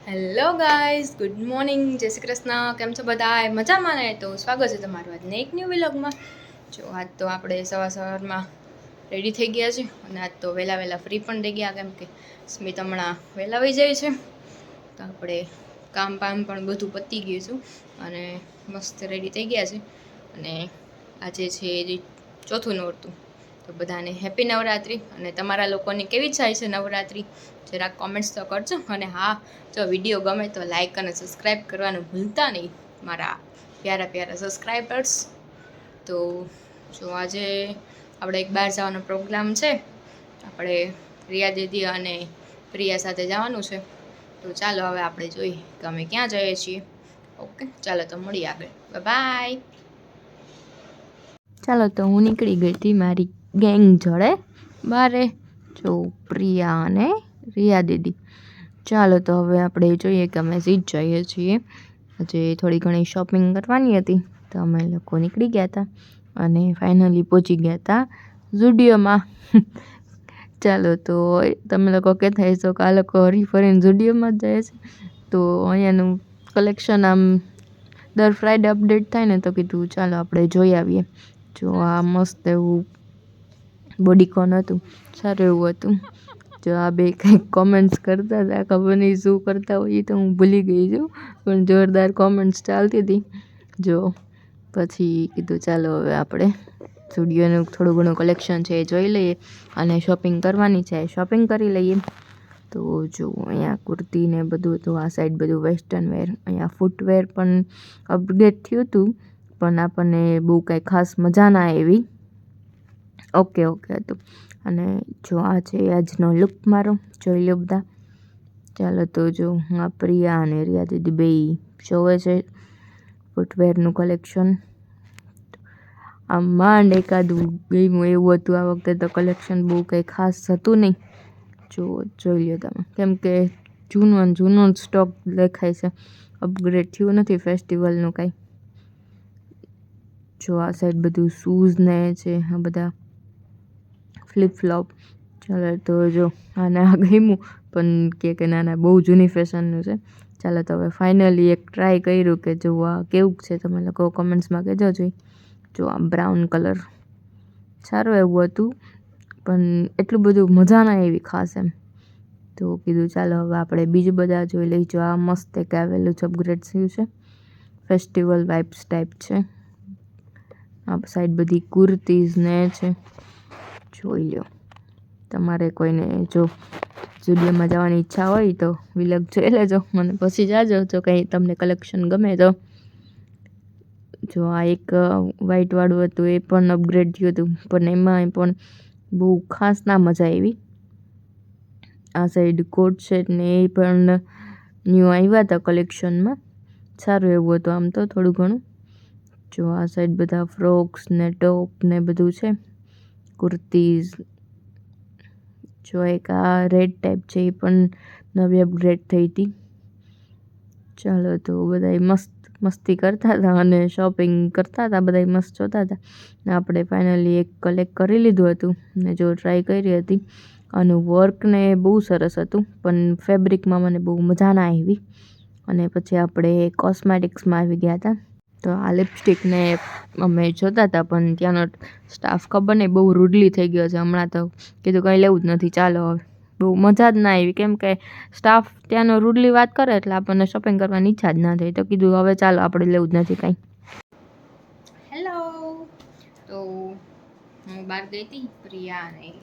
Hello guys, good morning, જય શ્રી કૃષ્ણ. કેમ છો બધા? મજામાં ને? તો સ્વાગત છે તમારું આજના એક ન્યૂ વ્લોગમાં. જો આજ તો આપણે સવારમાં રેડી થઈ ગયા છે અને આજ તો વહેલા ફ્રી પણ થઈ ગયા, કેમ કે સ્મિત હમણાં વહેલા આવી જાય છે. તો આપણે કામ પણ બધું પતી ગયું છું અને મસ્ત રેડી થઈ ગયા છે. અને આજે છે ચોથું નોરતું. તો બધાને હેપી નવરાત્રિ. અને તમારા લોકોની કેવી જાય છે નવરાત્રિ, જરાક કોમેન્ટ્સ તો કરજો. અને હા, જો વિડીયો ગમે તો લાઈક અને સબસ્ક્રાઈબ કરવાનું ભૂલતા નહીં મારા પ્યારા સબસ્ક્રાઈબર્સ. તો જો આજે આપણે એક બહાર જવાનો પ્રોગ્રામ છે. આપણે રિયા દીદી અને પ્રિયા સાથે જવાનું છે. તો ચાલો હવે આપણે જોઈએ કે અમે ક્યાં જઈએ છીએ. ઓકે, ચાલો તો મળીએ આગળ. બાય. ચાલો તો હું નીકળી ગઈ હતી મારી ગેંગ જોડે બારે. જો પ્રિયા અને રિયા દીદી. ચાલો તો હવે આપણે જોઈએ કે અમે સીધ જઈએ છીએ. આજે થોડી ઘણી શોપિંગ કરવાની હતી તો અમે લોકો નીકળી ગયા હતા અને ફાઇનલી પહોંચી ગયા હતા ઝુડિયોમાં. ચાલો તો તમે લોકો કહેતા હશો કે આ લોકો હરીફરીને ઝુડિયોમાં જ જાય છે. તો અહીંયાનું કલેક્શન આમ દર ફ્રાઈડે અપડેટ થાય ને, તો કીધું ચાલો આપણે જોઈ આવીએ. જો આ મસ્ત એવું બોડીકોન હતું, સારું એવું હતું. જો આ બે કંઈક કોમેન્ટ્સ કરતા હતા, ખબર નહીં શું કરતા હોય એ તો હું ભૂલી ગઈ છું, પણ જોરદાર કોમેન્ટ્સ ચાલતી હતી. જો પછી કીધું ચાલો હવે આપણે સ્ટુડિયોનું થોડું ઘણું કલેક્શન છે એ જોઈ લઈએ અને શોપિંગ કરવાની છે શોપિંગ કરી લઈએ. તો જો અહીંયા કુર્તી ને બધું હતું, આ સાઈડ બધું વેસ્ટર્ન વેર. અહીંયા ફૂટવેર પણ અપગ્રેડ થયું હતું, પણ આપણને બહુ કાંઈ ખાસ મજા ના આવી. ઓકે હતું. અને જો આ છે આજનો લુક મારો, જોઈ લો બધા. ચાલો તો જો આ પ્રિયા અને રિયા દીદી બે શોવે છે ફૂટવેરનું કલેક્શન. આમ માંડ એકાદું ગમ્યું એવું હતું. આ વખતે તો કલેક્શન બહુ કંઈ ખાસ હતું નહીં. જોઈ લો તમે, કેમ કે જૂનો સ્ટોક દેખાય છે, અપગ્રેડ થયું નથી ફેસ્ટિવલનું કાંઈ. જો આ સાઈડ બધું શૂઝ ને છે, આ બધા ફ્લિપ ફ્લોપ. ચાલો તો જો આને આ ગમ્યું, પણ કે ના બહુ જૂની ફેશનનું છે. ચાલો તો હવે ફાઇનલી એક ટ્રાય કર્યું કે જો આ કેવું છે, તમે લોકો કમેન્ટ્સમાં કહેજો. જો આ બ્રાઉન કલર સારું એવું હતું, પણ એટલું બધું મજા ના આવી ખાસ એમ. તો કીધું ચાલો હવે આપણે બીજું બધા જોઈ લઈ. જો આ મસ્ત એક આવેલું છે, અપગ્રેડ થયું છે, ફેસ્ટિવલ વાઇબ્સ ટાઈપ છે. આ સાઈડ બધી કુર્તીઝ ને છે, જોઈ લો. તમારે કોઈને જો સ્ટુડિયોમાં જવાની ઈચ્છા હોય તો વિલોગ જોઈ લેજો, મને પછી જાજો જો કંઈ તમને કલેક્શન ગમે તો. જો આ એક વ્હાઈટવાળું હતું, એ પણ અપગ્રેડ થયું હતું, પણ એમાં પણ બહુ ખાસ ના મજા આવી. આ સાઈડ કોટ સેટ ને એ પણ ન્યૂ આવ્યા હતા કલેક્શનમાં, સારું એવું હતું આમ તો થોડું ઘણું. જો આ સાઈડ બધા ફ્રોક્સ ને ટોપ ને બધું છે, કુર્તીઝ. જો એક આ રેડ ટાઈપ છે, એ પણ નવી અપગ્રેડ થઈ હતી. ચાલો તો બધા મસ્તી કરતા હતા અને શોપિંગ કરતા હતા, બધા મસ્ત જોતા હતા. આપણે ફાઇનલી એક કલેક્ટ કરી લીધું હતું ને જો ટ્રાય કરી હતી. આનું વર્ક ને બહુ સરસ હતું, પણ ફેબ્રિકમાં મને બહુ મજા ના આવી. અને પછી આપણે કોસ્મેટિક્સમાં આવી ગયા હતા. તો આ લિપસ્ટિકને અમે જોતા હતા, પણ ત્યાંનો સ્ટાફ ખબર નહીં બહુ રૂડલી થઈ ગયો છે હમણાં. તો કીધું કંઈ લેવું જ નથી, ચાલો હવે. બહુ મજા જ ના આવી, કેમ કે સ્ટાફ ત્યાંનો રૂડલી વાત કરે એટલે આપણને શોપિંગ કરવાની ઈચ્છા જ ના થઈ. તો કીધું હવે ચાલો આપણે લેવું જ નથી કાંઈ. હેલો. તો હું બહાર ગઈ હતી પ્રિયા અને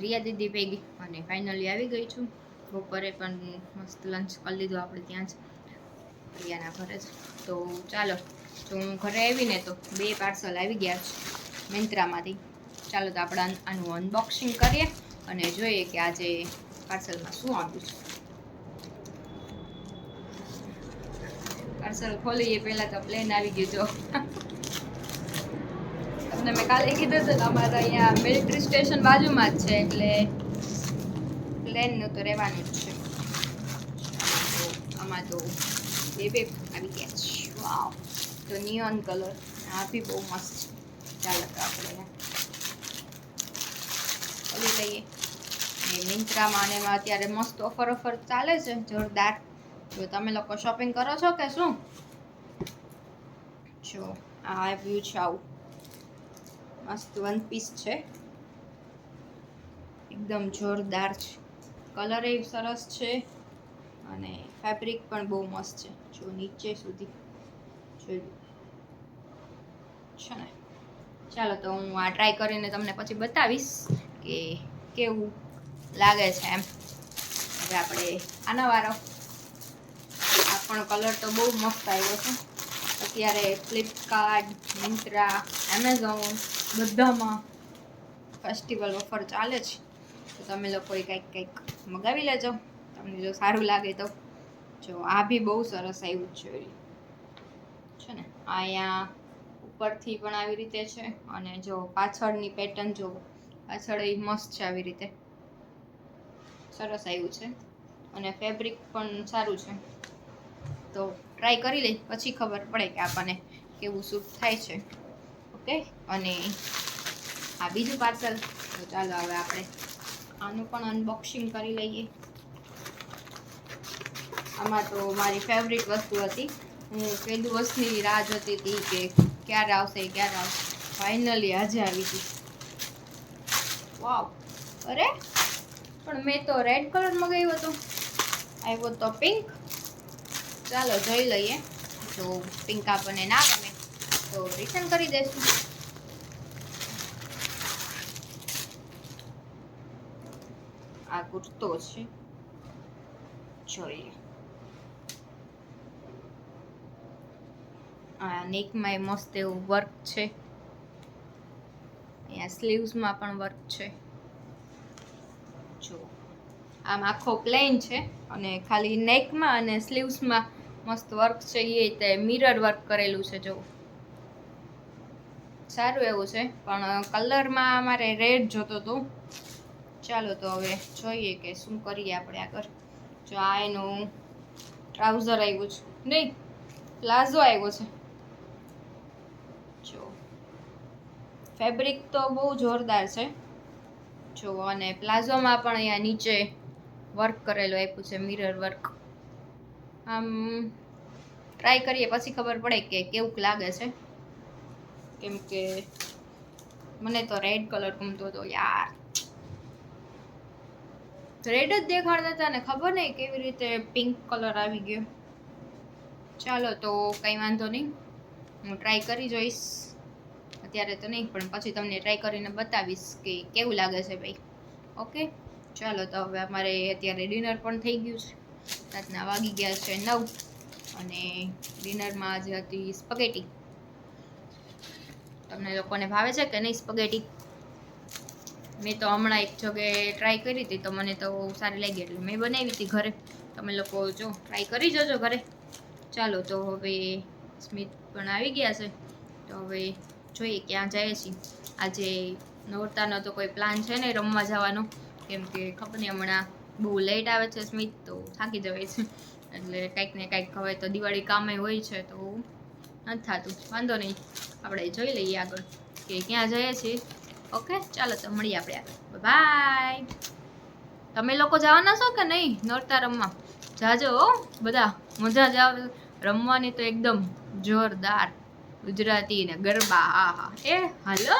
રિયા દીદી ભેગી, અને ફાઇનલી આવી ગઈ છું. બપોરે પણ મસ્ત લંચ કરી લીધું આપણે ત્યાં જ પ્રિયાના ઘરે જ. તો ચાલો, જો હું ઘરે આવીને તો 2 પાર્સલ આવી ગયા છે મિંત્રામાંથી. ચાલો તો આપણે આનું અનબોક્સિંગ કરીએ અને જોઈએ કે આજે પાર્સલમાં શું આવ્યું છે. પાર્સલ ખોલીએ પહેલાં તો પ્લેન આવી ગયું. જો તમને મેં કાલે કીધું હતું, અમારે અહીંયા મિલિટરી સ્ટેશન બાજુમાં જ છે, એટલે પ્લેનનું તો રહેવાનું જ છે. આમાં તો બે આવી ગયા છે. વાવ, તો નિયોન કલર, આ બી બહુ મસ્ત છે. ચાલો તો આપણે ખોલી લઈએ અને મિંત્રામાં અને એમાં અત્યારે મસ્ત ઓફર ચાલે છે જોરદાર. જો તમે લોકો શોપિંગ કરો છો કે શું? જો આ આવ્યું છે આવું મસ્ત વન પીસ છે, એકદમ જોરદાર છે, કલર એ સરસ છે અને ફેબ્રિક પણ બહુ મસ્ત છે. જો નીચે સુધી જોયું છે ને. ચાલો તો હું આ ટ્રાય કરીને તમને પછી બતાવીશ કે કેવું લાગે છે એમ. હવે આપણે આનો વારો. આ પણ કલર તો બહુ મસ્ત આવ્યો છે. અત્યારે ફ્લિપકાર્ટ, મિંત્રા, એમેઝોન બધામાં ફેસ્ટિવલ ઓફર ચાલે છે, તો તમે લોકોએ કંઈક મગાવી લેજો તમને જો સારું લાગે તો. જો આ બી બહુ સરસ આવ્યું છે ને. અહીંયા ઉપરથી પણ આવી રીતે છે અને જો પાછળની પેટર્ન જો પાછળ એ મસ્ત છે, આવી રીતે સરસ આવ્યું છે અને ફેબ્રિક પણ સારું છે. તો ટ્રાય કરી લઈ પછી ખબર પડે કે આપણને કેવું સૂટ થાય છે. ઓકે, અને આ બીજું પાર્સલ. તો ચાલો હવે આપણે આનું પણ અનબોક્સિંગ કરી લઈએ. આમાં તો મારી ફેવરિટ વસ્તુ હતી. હું કઈ દિવસની રાહ જોતી હતી કે ક્યારે આવશે. ફાઇનલી આજે આવી હતી. વાવ, અરે પણ મેં તો રેડ કલર મંગાવ્યો હતો, આવ્યો તો પિંક. ચાલો જોઈ લઈએ, જો પિંક આપણને ના ગમે તો રિટર્ન કરી દઈશું. આ કુર્તો છે, જોઈએ. આ નેકમાં મસ્ત એવું વર્ક છે, અહીંયા સ્લીવ્સમાં પણ વર્ક છે. જો આમ આખો પ્લેન છે અને ખાલી નેકમાં અને સ્લીવ્સમાં મસ્ત વર્ક છે. એ તે મિરર વર્ક કરેલું છે. જો સારું એવું છે, પણ કલરમાં અમારે રેડ જોતો હતો. ચાલો તો હવે જોઈએ કે શું કરીએ આપણે આગળ. જો આ એનું ટ્રાઉઝર આવ્યું છે, નહીં પ્લાઝો આવ્યો છે. જો ફેબ્રિક તો બહુ જોરદાર છે. જો અને પ્લાઝોમાં પણ અહીંયા નીચે વર્ક કરેલું આપ્યું છે, મિરર વર્ક. આમ ટ્રાય કરીએ પછી ખબર પડે કે કેવું લાગે છે, કેમ કે મને તો રેડ કલર ગમતો હતો યાર. રેડ જ દેખાડતા હતા ને ખબર નહીં કેવી રીતે પિંક કલર આવી ગયો. ચાલો તો કંઈ વાંધો નહીં, હું ટ્રાય કરી જોઈશ. અત્યારે તો નહીં, પણ પછી તમને ટ્રાય કરીને બતાવીશ કે કેવું લાગે છે ભાઈ. ઓકે, ચાલો તો હવે અમારે અત્યારે ડિનર પણ થઈ ગયું છે. રાતના વાગી ગયા છે 9 અને ડિનરમાં આજે હતી સ્પગેટી. તમને લોકોને ભાવે છે કે નહીં સ્પગેટી? મેં તો હમણાં એક જગ્યાએ ટ્રાય કરી હતી તો મને તો સારી લાગી, એટલે મેં બનાવી હતી ઘરે. તમે લોકો જો ટ્રાય કરી જોજો ઘરે. ચાલો તો હવે સ્મિત પણ આવી ગયા છે, તો હવે જોઈએ ક્યાં જાય છે. આજે નોરતાનો તો કોઈ પ્લાન છે નહીં રમવા જવાનો, કેમ કે ખબર નહીં હમણાં બહુ લેટ આવે છે સ્મિત, તો થાકી જવાય છે. એટલે કંઈક ને કંઈક હવે તો દિવાળી કામે હોય છે તો નથી થતું. વાંધો નહીં, આપણે જોઈ લઈએ આગળ કે ક્યાં જઈએ છીએ. ઓકે, ચાલો તો મળીએ આપણે આગળ. બાય. તમે લોકો જવાના છો કે નહીં નોરતા રમવા? જાજો બધા, મજા જ આવે રમવાની તો એકદમ જોરદાર. ગુજરાતી ને ગરબા, હા એ હાલો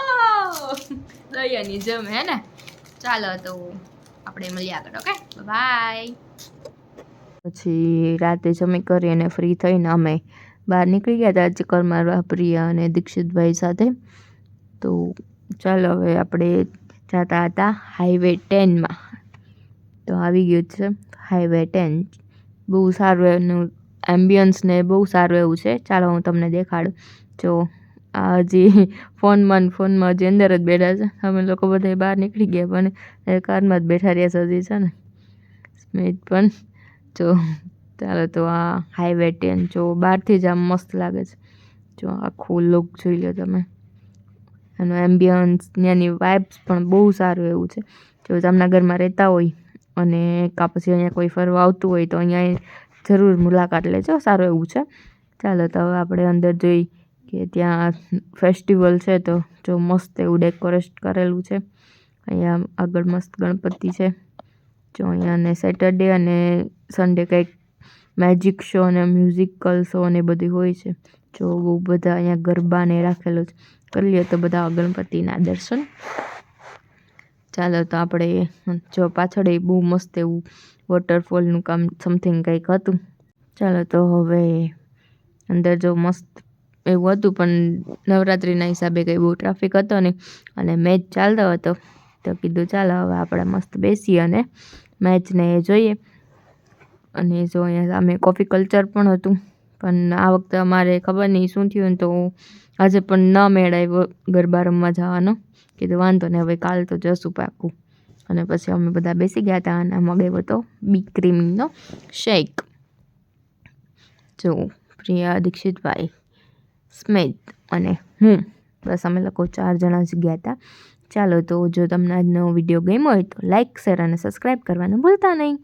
દયાની જેમ હે ને. ચાલો તો આપણે મળીએ આગળ. Okay, bye. પછી રાતે જમી કરી અને ફ્રી થઈને અમે બહાર નીકળી ગયા હતા ચક્કર મારવા પ્રિયા અને દીક્ષિતભાઈ સાથે. તો ચાલો હવે આપણે જતા હતા હાઈવે 10માં. તો આવી ગયું છે હાઈવે 10. બહુ સારું એનું એમ્બિયન્સ ને બહુ સારું એવું છે. ચાલો હું તમને દેખાડું. જો આ હજી ફોનમાં હજી અંદર જ બેઠા છે. અમે લોકો બધા બહાર નીકળી ગયા પણ કારમાં જ બેઠા રહ્યા છે હજી છે ને. સ્મિત પણ જો. ચાલો તો આ હાઈવે 10 જો બહારથી જ આમ મસ્ત લાગે છે. જો આખું લુક જોઈ લો તમે. એનું એમ્બિયન્સ ત્યાંની વાઇબ્સ પણ બહુ સારું એવું છે. જો જામનગરમાં રહેતા હોય અને કાં પછી અહીંયા કોઈ ફરવા આવતું હોય તો અહીંયા જરૂર મુલાકાત લેજો, સારું એવું છે. ચાલો તો હવે આપણે અંદર જોઈ કે ત્યાં ફેસ્ટિવલ છે, તો જો મસ્ત એવું ડેકોરેટ કરેલું છે. અહીંયા આગળ મસ્ત ગણપતિ છે જો અહીંયા અને સેટરડે અને સન્ડે કંઈક મેજિક શો અને મ્યુઝિકલ શો ને બધું હોય છે. જો બહુ બધા અહીંયા ગરબાને રાખેલો છે. કરી લે તો બધા ગણપતિના દર્શન. ચાલો તો આપણે જો પાછળ એ બહુ મસ્ત એવું વોટરફોલનું કામ સમથિંગ કંઈક હતું. ચાલો તો હવે અંદર જો મસ્ત એવું હતું, પણ નવરાત્રિના હિસાબે કંઈ બહુ ટ્રાફિક હતો નહીં અને મેચ ચાલતો હતો. તો કીધું ચાલો હવે આપણે મસ્ત બેસીએ અને મેચને જોઈએ. અને જો અહીંયા સામે કોફી કલ્ચર પણ હતું, પણ આ વખતે અમારે ખબર નહીં શું થયું ને તો આજે પણ ન મેળ આવ્યો ગરબા રમવા જવાનો. કીધું વાંધો નહીં, હવે કાલ તો જશું પાકું. અને પછી અમે બધા બેસી ગયા હતા અને મગાવ્યો હતો બી ક્રીમનો શેક. જો પ્રિયા, દીક્ષિતભાઈ, સ્મિત અને હું, બસ અમે લોકો 4 જણા જ ગયા હતા. ચાલો તો જો તમને આજનો વિડીયો ગમ્યો હોય તો લાઇક, શેર અને સબસ્ક્રાઈબ કરવાનું ભૂલતા નહીં.